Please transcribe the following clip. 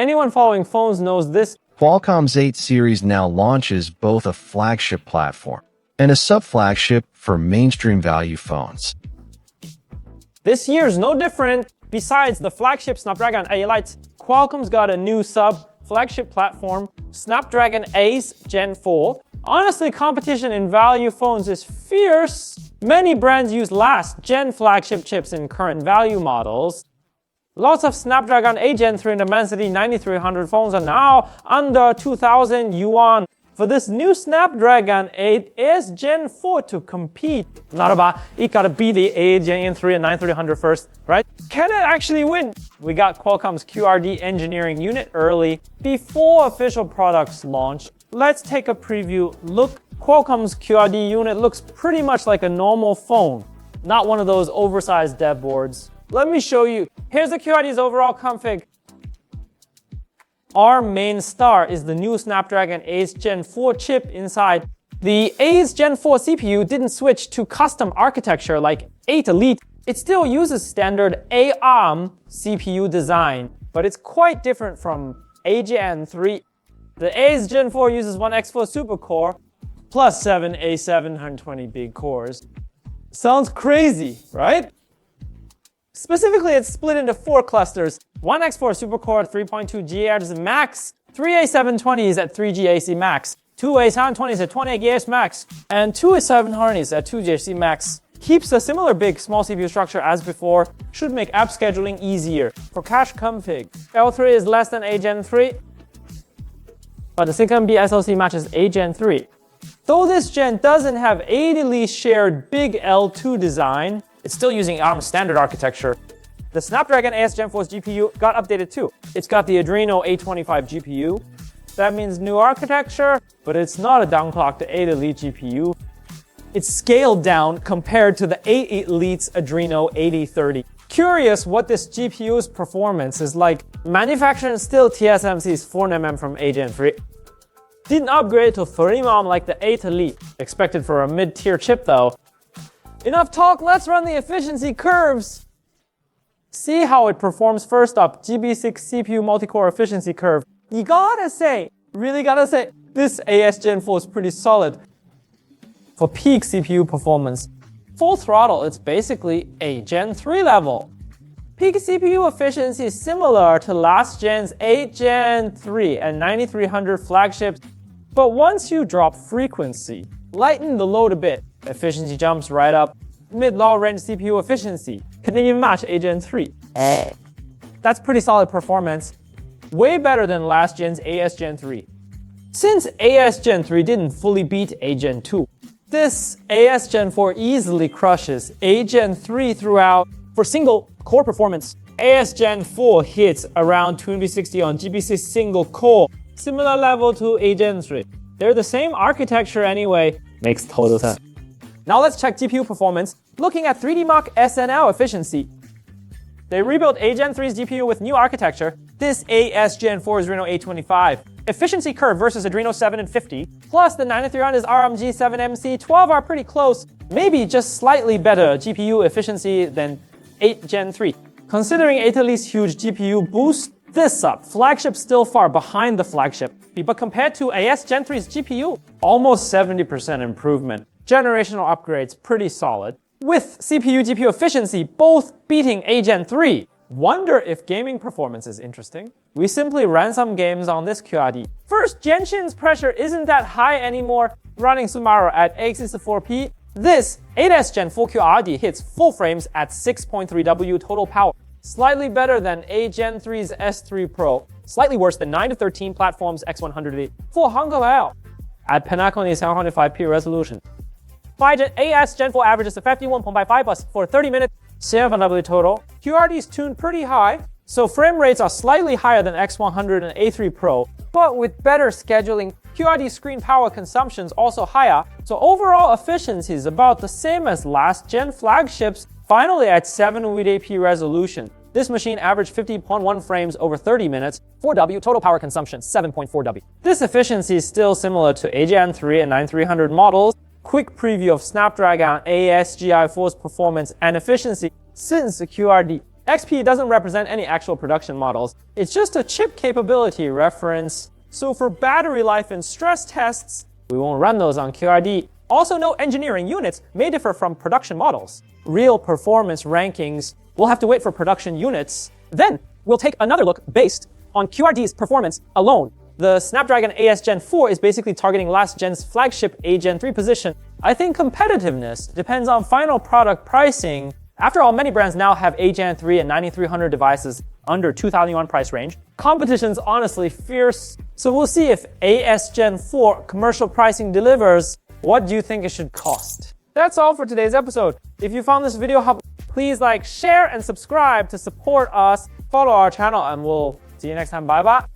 Anyone following phones knows this. Qualcomm's 8 series now launches both a flagship platform and a sub-flagship for mainstream value phones. This year's no different. Besides the flagship Snapdragon 8 Lite, Qualcomm's got a new sub-flagship platform, Snapdragon 8 Gen 4. Honestly, competition in value phones is fierce. Many brands use last-gen flagship chips in current value models. Lots of Snapdragon 8 Gen 3 and Dimensity 9300 phones are now under 2,000 yuan. For this new Snapdragon 8 is Gen 4 to compete. Not about it gotta be the 8 Gen 3 and 9300 first, right? Can it actually win? We got Qualcomm's QRD engineering unit early before official products launch. Let's take a preview look. Qualcomm's QRD unit looks pretty much like a normal phone, not one of those oversized dev boards. Let me show you. Here's the QRD's overall config. Our main star is the new Snapdragon 8 Gen 4 chip inside. The 8 Gen 4 CPU didn't switch to custom architecture like 8 Elite. It still uses standard ARM CPU design, but it's quite different from 8 Gen 3. The 8 Gen 4 uses one X4 supercore plus 7 A720 big cores. Sounds crazy, right? Specifically, it's split into 4 clusters. One X4 supercore at 3.2 GHz max, 3 A720s at 3 GHz max, 2 A720s at 28 GHz max, and 2 A700s at 2 GHz max. Keeps a similar big small CPU structure as before, should make app scheduling easier. For cache config, L3 is less than 8 Gen 3, but the SYNC SoC matches 8 Gen 3. Though this gen doesn't have 8 Elite shared big L2 design, it's still using ARM standard architecture. The Snapdragon 8 Gen 4's GPU got updated too. It's got the Adreno 825 GPU. That means new architecture, but it's not a downclocked 8 Elite GPU. It's scaled down compared to the 8 Elite's Adreno 8030. Curious what this GPU's performance is like. Manufacturing still TSMC's 4nm from 8 Gen 3. Didn't upgrade to 3nm like the 8 Elite. Expected for a mid-tier chip though. Enough talk, let's run the efficiency curves. See how it performs first up, GB6 CPU multi-core efficiency curve. You gotta say, really gotta say, this 8 Gen 4 is pretty solid. For peak CPU performance, full throttle, it's basically 8 Gen 3 level. Peak CPU efficiency is similar to last gen's 8 Gen 3 and 9300 flagships, but once you drop frequency, lighten the load a bit, efficiency jumps right up. Mid-long range CPU efficiency can even match 8 Gen 3. That's pretty solid performance. Way better than last gen's 8 Gen 3. Since 8 Gen 3 didn't fully beat 8 Gen 2, this 8 Gen 4 easily crushes 8 Gen 3 throughout. For single core performance, 8 Gen 4 hits around 2060 on GB6 single core, similar level to 8 Gen 3. They're the same architecture anyway, makes total sense. Now let's check GPU performance. Looking at 3D Mark SNL efficiency. They rebuilt 8 Gen 3's GPU with new architecture. This 8 Gen 4 Adreno 825. Efficiency curve versus Adreno 7 and 50, plus the 9300's RMG 7MC12 are pretty close. Maybe just slightly better GPU efficiency than 8 Gen 3. Considering 8 Elite's huge GPU boost, this up, flagship still far behind the flagship. But compared to 8 Gen 3's GPU, almost 70% improvement. Generational upgrades pretty solid. With CPU GPU efficiency both beating 8 Gen 3. Wonder if gaming performance is interesting. We simply ran some games on this QRD. First, Genshin's pressure isn't that high anymore. Running Sumaru at 864p. This 8 Gen 4 QRD hits full frames at 6.3W total power. Slightly better than 8 Gen 3's S3 Pro. Slightly worse than 9 to 13 platforms X100 for Hangul at Pinnacle 705p resolution. 8 Gen 4 averages a 51.55 bus for 30 minutes. 7W total. QRD is tuned pretty high, so frame rates are slightly higher than X100 and A3 Pro, but with better scheduling, QRD screen power consumption is also higher, so overall efficiency is about the same as last gen flagships, finally at 720p resolution. This machine averaged 50.1 frames over 30 minutes, 4W total power consumption, 7.4W. This efficiency is still similar to 8 Gen 3 and 9300 models. Quick preview of Snapdragon 8 Gi4's performance and efficiency since the QRD. XP doesn't represent any actual production models. It's just a chip capability reference. So for battery life and stress tests, we won't run those on QRD. Also note engineering units may differ from production models. Real performance rankings, we'll have to wait for production units. Then we'll take another look based on QRD's performance alone. The Snapdragon AS Gen 4 is basically targeting last gen's flagship A Gen 3 position. I think competitiveness depends on final product pricing. After all, many brands now have A Gen 3 and 9300 devices under 2,000 yuan price range. Competition's honestly fierce, so we'll see if AS Gen 4 commercial pricing delivers. What do you think it should cost? That's all for today's episode. If you found this video helpful, please like, share, and subscribe to support us. Follow our channel, and we'll see you next time. Bye bye.